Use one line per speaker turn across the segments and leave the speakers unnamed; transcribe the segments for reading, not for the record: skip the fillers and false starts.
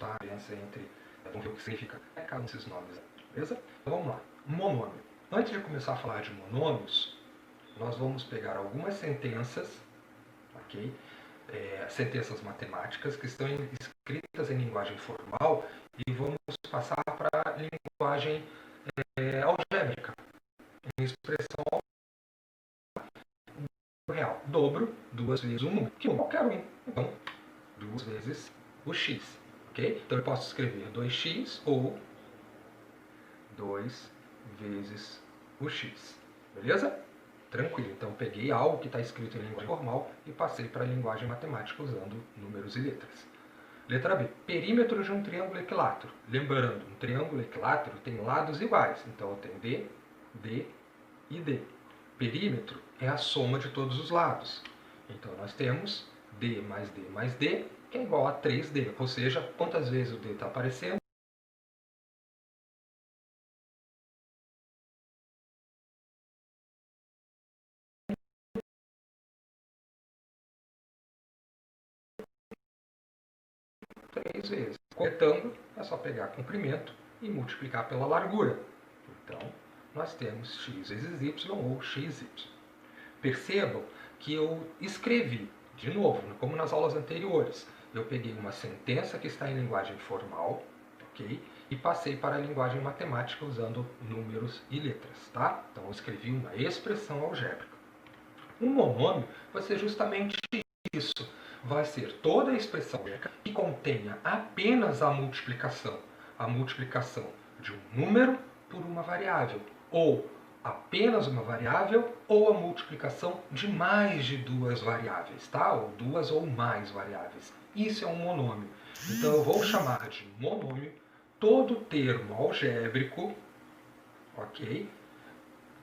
a diferença entre, vamos ver o que significa cada um desses nomes, beleza? Então vamos lá, monômio. Antes de começar a falar de monômios, nós vamos pegar algumas sentenças, ok? Sentenças matemáticas que estão escritas em linguagem formal e vamos passar para a linguagem algébrica, em expressão real. Dobro 2 vezes o número, que é qualquer um. Então, 2 vezes o x. Okay? Então eu posso escrever 2x ou 2 vezes o x. Beleza? Tranquilo. Então eu peguei algo que está escrito em linguagem formal e passei para a linguagem matemática usando números e letras. Letra B. Perímetro de um triângulo equilátero. Lembrando, um triângulo equilátero tem lados iguais. Então eu tenho D, D e D. Perímetro é a soma de todos os lados. Então nós temos D mais D mais D é igual a 3D. Ou seja, quantas vezes o D está aparecendo? Três vezes. Com retângulo, é só pegar comprimento e multiplicar pela largura. Então, nós temos x vezes y ou xy. Percebam que eu escrevi, de novo, como nas aulas anteriores, eu peguei uma sentença que está em linguagem formal, ok? E passei para a linguagem matemática usando números e letras, tá? Então eu escrevi uma expressão algébrica. Um monômio vai ser justamente isso. Vai ser toda a expressão que contenha apenas a multiplicação de um número por uma variável, ou apenas uma variável, ou a multiplicação de mais de duas variáveis, tá? Ou duas ou mais variáveis. Isso é um monômio. Então eu vou chamar de monômio todo termo algébrico, ok?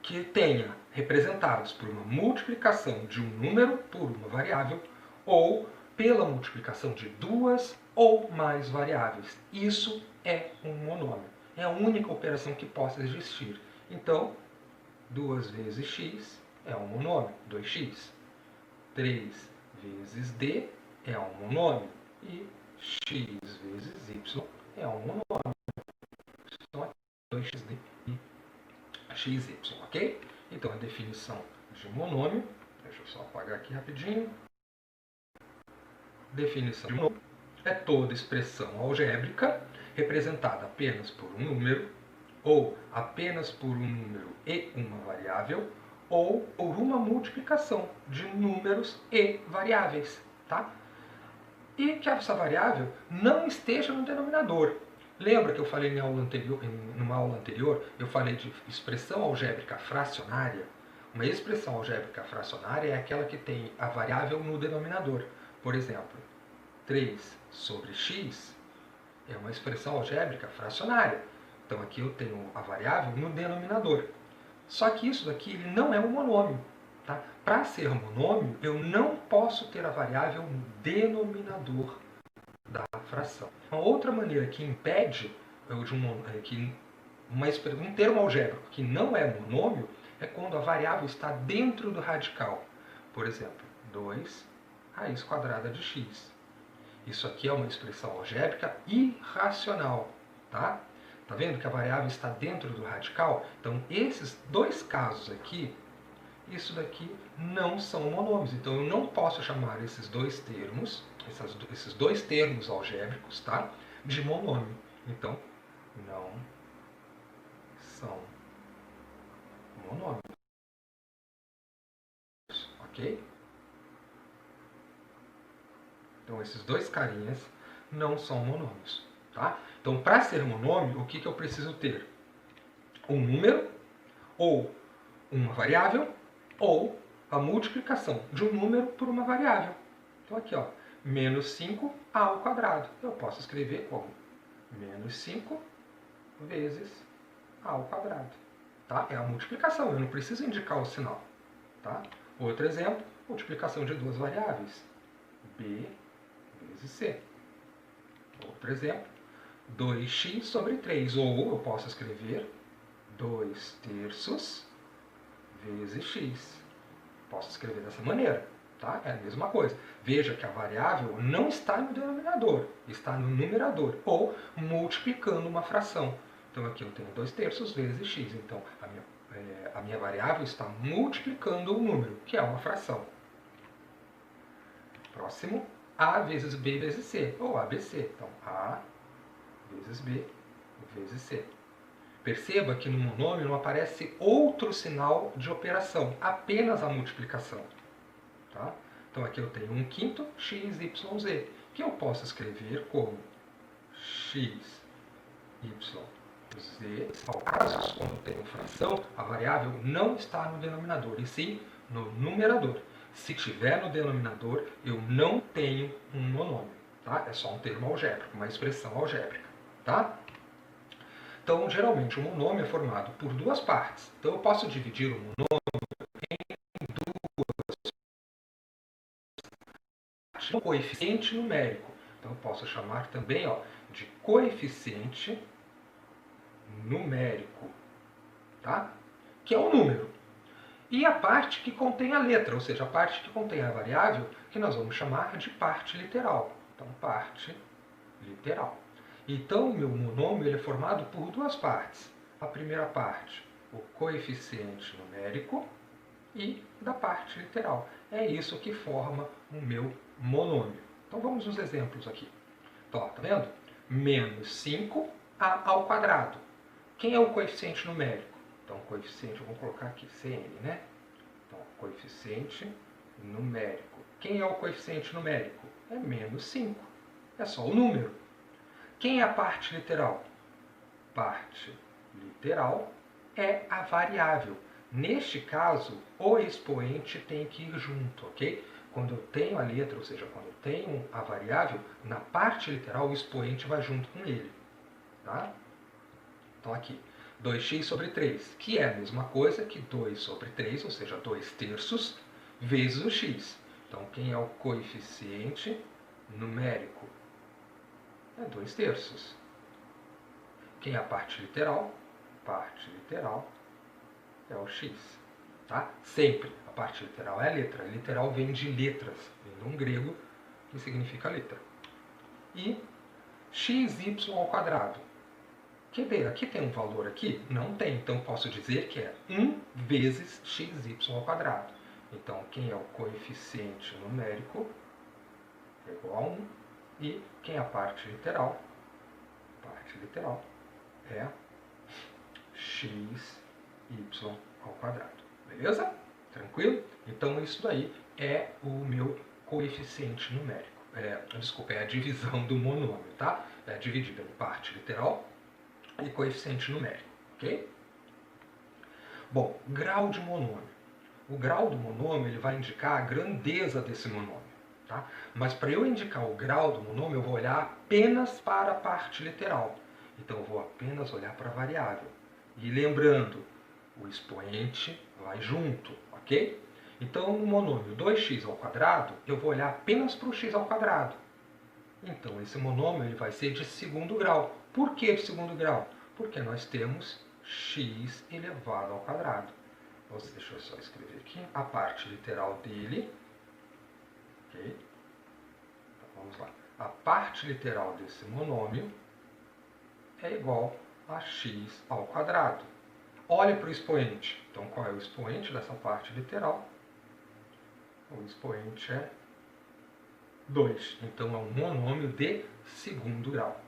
Que tenha representados por uma multiplicação de um número por uma variável ou pela multiplicação de duas ou mais variáveis. Isso é um monômio. É a única operação que possa existir. Então, 2 vezes x é um monômio, 2x. 3 vezes d é um monômio. E x vezes y é um monômio. Então, 2xd e xy, ok? Então, a definição de monômio, deixa eu só apagar aqui rapidinho. Definição de monômio é toda expressão algébrica representada apenas por um número, ou apenas por um número e uma variável, ou por uma multiplicação de números e variáveis, tá? E que essa variável não esteja no denominador. Lembra que eu falei numa aula anterior, eu falei de expressão algébrica fracionária? Uma expressão algébrica fracionária é aquela que tem a variável no denominador. Por exemplo, 3 sobre x é uma expressão algébrica fracionária. Então aqui eu tenho a variável no denominador. Só que isso daqui ele não é um monômio. Tá? Para ser monômio, eu não posso ter a variável no denominador da fração. Uma outra maneira que impede que um termo algébrico que não é monômio é quando a variável está dentro do radical. Por exemplo, 2 raiz quadrada de x. Isso aqui é uma expressão algébrica irracional. Tá? Tá vendo que a variável está dentro do radical? Então, esses dois casos aqui, isso daqui não são monômios. Então, eu não posso chamar esses dois termos, esses dois termos algébricos, tá? De monômio. Então, não são monômios. Ok? Então, esses dois carinhas não são monômios. Tá? Então, para ser monômio, o que eu preciso ter? Um número, ou uma variável, ou a multiplicação de um número por uma variável. Então, aqui, ó, menos 5 ao quadrado. Eu posso escrever como menos 5 vezes a ao quadrado. Tá? É a multiplicação, eu não preciso indicar o sinal. Tá? Outro exemplo, multiplicação de duas variáveis. B vezes C. Outro exemplo, 2x sobre 3. Ou eu posso escrever 2 terços vezes x. Posso escrever dessa maneira. Tá? É a mesma coisa. Veja que a variável não está no denominador, está no numerador, ou multiplicando uma fração. Então aqui eu tenho 2/3 vezes x, então a minha variável está multiplicando o número, que é uma fração. Próximo, a vezes b vezes c, ou ABC. Então a vezes b vezes c. Perceba que no monômio não aparece outro sinal de operação, apenas a multiplicação. Tá? Então aqui eu tenho 1/5 x, y, z, que eu posso escrever como x, y, z. Ao casos, quando tenho fração, a variável não está no denominador, e sim no numerador. Se tiver no denominador, eu não tenho um monômio. Tá? É só um termo algébrico, uma expressão algébrica. Tá? Então, geralmente, o monômio é formado por duas partes. Então, eu posso dividir o monômio em um coeficiente numérico. Então, eu posso chamar também de coeficiente numérico, tá? Que é o número. E a parte que contém a letra, ou seja, a parte que contém a variável, que nós vamos chamar de parte literal. Então, parte literal. Então, o meu monômio ele é formado por duas partes. A primeira parte, o coeficiente numérico, e da parte literal. É isso que forma o meu monômio. Então, vamos nos exemplos aqui. Então, tá vendo? Menos 5a ao quadrado. Quem é o coeficiente numérico? Então, o coeficiente, vamos colocar aqui, CN, né? Então, coeficiente numérico. Quem é o coeficiente numérico? É menos 5. É só o número. Quem é a parte literal? Parte literal é a variável. Neste caso, o expoente tem que ir junto, ok? Quando eu tenho a letra, ou seja, quando eu tenho a variável, na parte literal o expoente vai junto com ele. Tá? Então aqui, 2x sobre 3, que é a mesma coisa que 2 sobre 3, ou seja, 2/3, vezes o x. Então, quem é o coeficiente numérico? É 2/3. Quem é a parte literal? Parte literal é o x. Tá? Sempre a parte literal é a letra. A literal vem de letras, vem de um grego que significa letra. E xy ao quadrado. Quer ver, aqui tem um valor aqui? Não tem, então posso dizer que é 1 vezes xy ao quadrado. Então, quem é o coeficiente numérico é igual a 1. E quem é a parte literal? Parte literal é xy ao quadrado. Beleza? Tranquilo? Então, isso daí é o meu coeficiente numérico. Desculpa, é a divisão do monômio, tá? É dividida em parte literal e coeficiente numérico, ok? Bom, grau de monômio. O grau do monômio ele vai indicar a grandeza desse monômio, tá? Mas para eu indicar o grau do monômio, eu vou olhar apenas para a parte literal. Então, eu vou apenas olhar para a variável. E lembrando, o expoente vai junto, ok? Então, no monômio 2x ao quadrado, eu vou olhar apenas para o x ao quadrado. Então, esse monômio ele vai ser de segundo grau. Por que de segundo grau? Porque nós temos x elevado ao quadrado. Deixa eu só escrever aqui a parte literal dele. Ok? Então, vamos lá. A parte literal desse monômio é igual a x ao quadrado. Olhe para o expoente. Então, qual é o expoente dessa parte literal? O expoente é 2. Então, é um monômio de segundo grau.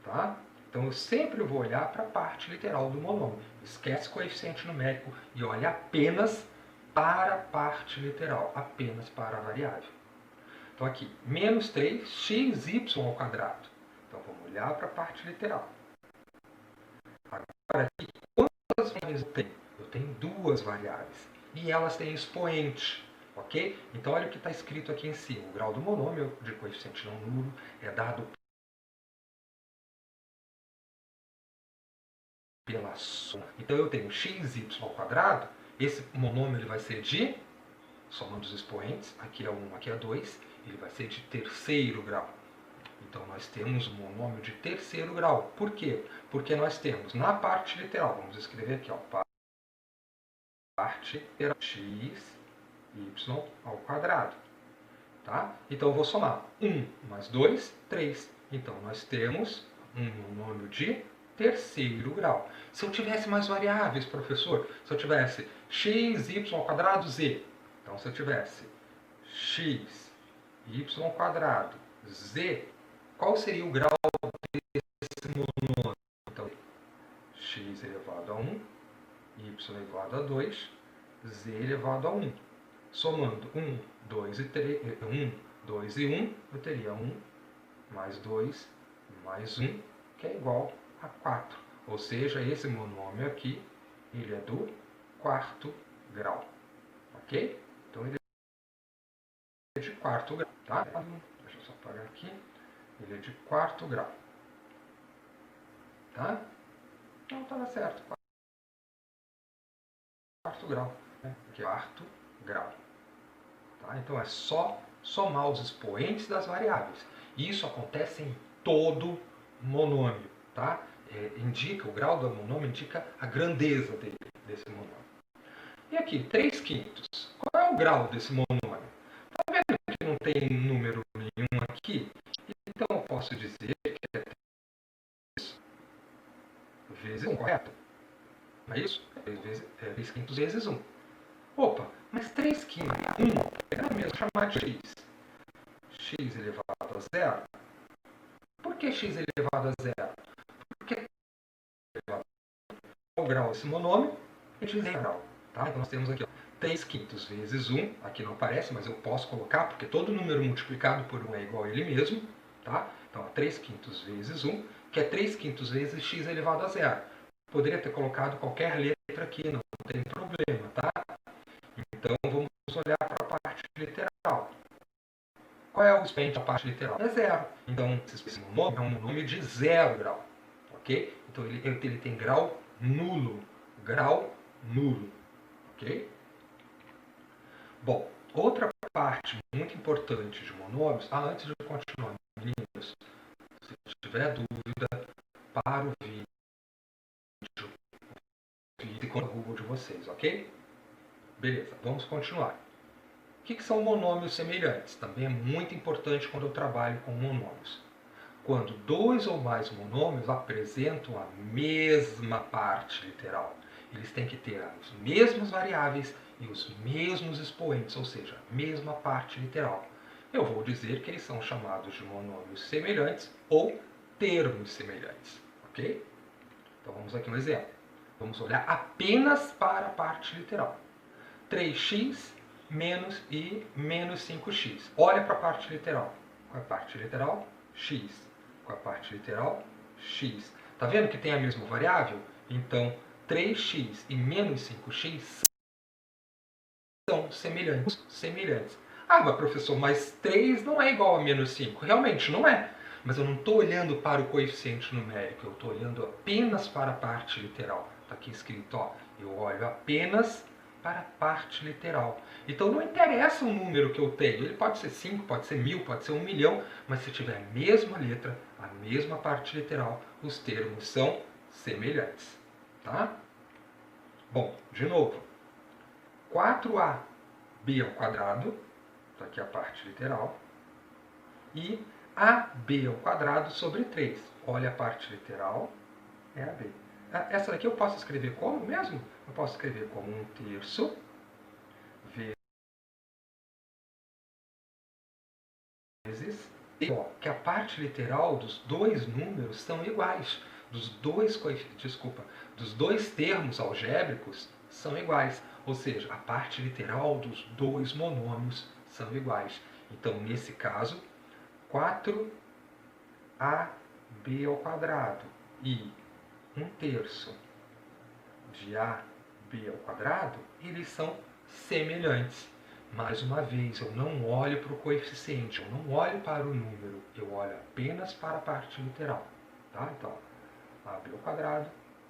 Tá? Então, eu sempre vou olhar para a parte literal do monômio. Esquece coeficiente numérico e olha apenas para a parte literal, apenas para a variável. Então, aqui, menos 3xy ao quadrado. Então, vamos olhar para a parte literal. Agora, aqui, quantas variáveis eu tenho? Eu tenho duas variáveis. E elas têm expoente. Ok? Então, olha o que está escrito aqui em cima. O grau do monômio de coeficiente não nulo é dado pela soma. Então, eu tenho xy ao quadrado. Esse monômio ele vai ser de, somando os expoentes, aqui é 1, aqui é 2, ele vai ser de terceiro grau. Então, nós temos um monômio de terceiro grau. Por quê? Porque nós temos na parte literal, vamos escrever aqui, parte literal, x, y ao quadrado. Tá? Então eu vou somar 1 mais 2, 3. Então nós temos um monômio de terceiro grau. Se eu tivesse mais variáveis, professor, se eu tivesse x, y ao quadrado, z. Então se eu tivesse x, y ao quadrado, z, qual seria o grau desse monômio? Então, x elevado a 1, y elevado a 2, z elevado a 1. Somando 1, 2 e 3, 1, 2 e 1, eu teria 1 mais 2 mais 1, que é igual a 4. Ou seja, esse monômio aqui, ele é do quarto grau. Ok? Então, ele é de quarto grau. Tá? Deixa eu só apagar aqui. Ele é de quarto grau. Tá? Então, estava certo. Quarto grau. Né? Quarto grau. Tá? Então, é só somar os expoentes das variáveis. Isso acontece em todo monômio. Tá? Indica, o grau do monômio indica a grandeza desse monômio. E aqui, 3 quintos. Qual é o grau desse monômio? Está vendo que não tem número nenhum aqui? Então eu posso dizer que é 3 vezes 1, correto? Não é isso? 3 quintos vezes 1. Opa, mas 3 quintos, 1, é mesmo chamar de x. X elevado a 0. Por que x elevado a 0? Porque o grau desse monômio é de 0 grau. Tá? Então nós temos aqui ó, 3 quintos vezes 1, aqui não aparece, mas eu posso colocar, porque todo número multiplicado por 1 é igual a ele mesmo. Tá? Então, 3 quintos vezes 1, que é 3 quintos vezes x elevado a 0. Poderia ter colocado qualquer letra aqui, não tem problema. Tá? Então, vamos olhar para a parte literal. Qual é o expoente da parte literal? É 0. Então, esse monômio é um monômio de 0 grau. Ok? Então, ele tem grau nulo. Grau nulo. Ok? Bom, outra parte muito importante de monômios, antes de continuar, meninos, se tiver dúvida, para o vídeo e com o Google de vocês, ok? Beleza, vamos continuar. O que são monômios semelhantes? Também é muito importante quando eu trabalho com monômios. Quando dois ou mais monômios apresentam a mesma parte literal. Eles têm que ter as mesmas variáveis e os mesmos expoentes, ou seja, a mesma parte literal. Eu vou dizer que eles são chamados de monômios semelhantes ou termos semelhantes. Ok? Então vamos aqui um exemplo. Vamos olhar apenas para a parte literal. 3x menos e menos 5x. Olha para a parte literal. Qual é a parte literal? X. Com a parte literal, x. Está vendo que tem a mesma variável? Então, 3x e menos 5x são semelhantes. Ah, mas professor, mas 3 não é igual a menos 5. Realmente não é. Mas eu não estou olhando para o coeficiente numérico, eu estou olhando apenas para a parte literal. Está aqui escrito, ó, eu olho apenas para a parte literal. Então não interessa o número que eu tenho, ele pode ser 5, pode ser 1000, pode ser 1 milhão, mas se tiver a mesma letra, a mesma parte literal, os termos são semelhantes. Tá? Bom, de novo, 4ab ao quadrado, está aqui a parte literal, e ab ao quadrado sobre 3. Olha a parte literal, é ab. Essa daqui eu posso escrever como mesmo? Eu posso escrever como 1/3 vezes que a parte literal dos dois números são iguais. Dos dois termos algébricos são iguais. Ou seja, a parte literal dos dois monômios são iguais. Então, nesse caso, 4ab ao quadrado e 1/3 de ab ao quadrado, eles são semelhantes. Mais uma vez, eu não olho para o coeficiente, eu não olho para o número, eu olho apenas para a parte literal. Tá? Então, ab ao quadrado,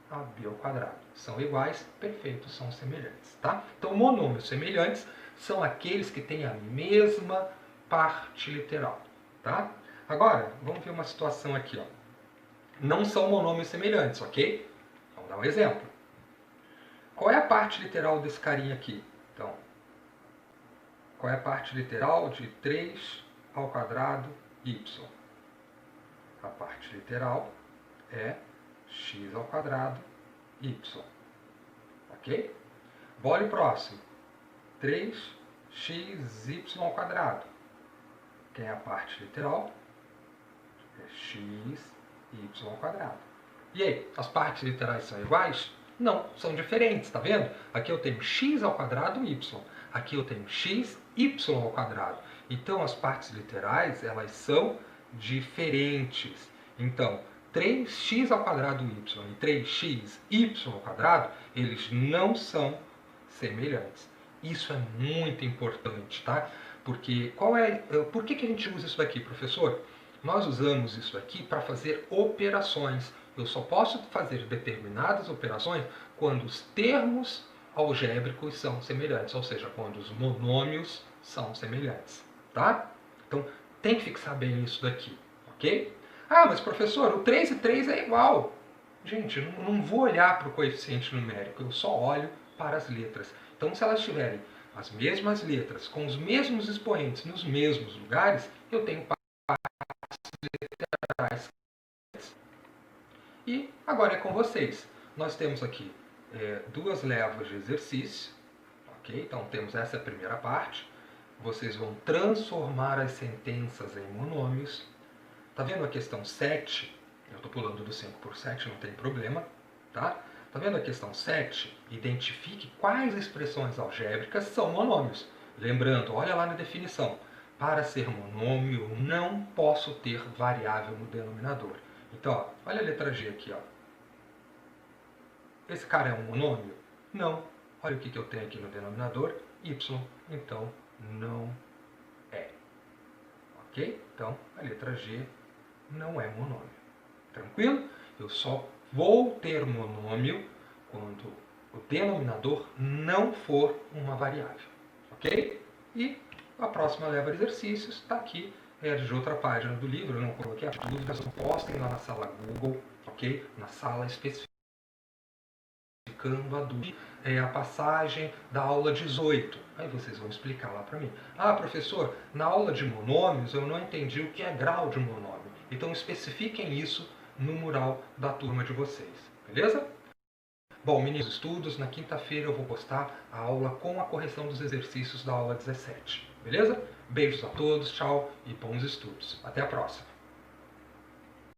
ab ao quadrado. São iguais, perfeitos, são semelhantes. Tá? Então, monômios semelhantes são aqueles que têm a mesma parte literal. Tá? Agora, vamos ver uma situação aqui. Ó. Não são monômios semelhantes, ok? Vamos dar um exemplo. Qual é a parte literal desse carinha aqui? Então, Qual é a parte literal de 3 ao quadrado y? A parte literal é x ao quadrado y. Ok? Bora o próximo. 3xy ao quadrado. Quem é a parte literal? É xy ao quadrado. E aí, as partes literais são iguais? Não, são diferentes, tá vendo? Aqui eu tenho x ao quadrado y. Aqui eu tenho x y ao quadrado. Então, as partes literais, elas são diferentes. Então, 3x ao quadrado y e 3xy ao quadrado, eles não são semelhantes. Isso é muito importante, tá? Porque por que a gente usa isso daqui, professor? Nós usamos isso aqui para fazer operações. Eu só posso fazer determinadas operações quando os termos algébricos são semelhantes, ou seja, quando os monômios são semelhantes, tá? Então, tem que fixar bem isso daqui, ok? Ah, mas professor, o 3 e 3 é igual. Gente, eu não vou olhar para o coeficiente numérico, eu só olho para as letras. Então, se elas tiverem as mesmas letras, com os mesmos expoentes nos mesmos lugares, eu tenho partes literais. E agora é com vocês. Nós temos aqui duas levas de exercício. Ok? Então, temos essa primeira parte. Vocês vão transformar as sentenças em monômios. Tá vendo a questão 7? Eu estou pulando do 5 por 7, não tem problema. Tá? Tá vendo a questão 7? Identifique quais expressões algébricas são monômios. Lembrando, olha lá na definição. Para ser monômio, eu não posso ter variável no denominador. Então, ó, olha a letra G aqui. Ó. Esse cara é um monômio? Não. Olha o que eu tenho aqui no denominador. Y. Então, não é. Ok? Então, a letra G não é monômio. Tranquilo? Eu só vou ter monômio quando o denominador não for uma variável. Ok? E a próxima leva de exercícios está aqui. É de outra página do livro, eu não coloquei as dúvidas, postem lá na sala Google, ok? Na sala especificando a dúvida. É a passagem da aula 18. Aí vocês vão explicar lá para mim. Ah, professor, na aula de monômios eu não entendi o que é grau de monômio. Então especifiquem isso no mural da turma de vocês, beleza? Bom, meninos estudos, na quinta-feira eu vou postar a aula com a correção dos exercícios da aula 17, beleza? Beijos a todos, tchau e bons estudos. Até a próxima!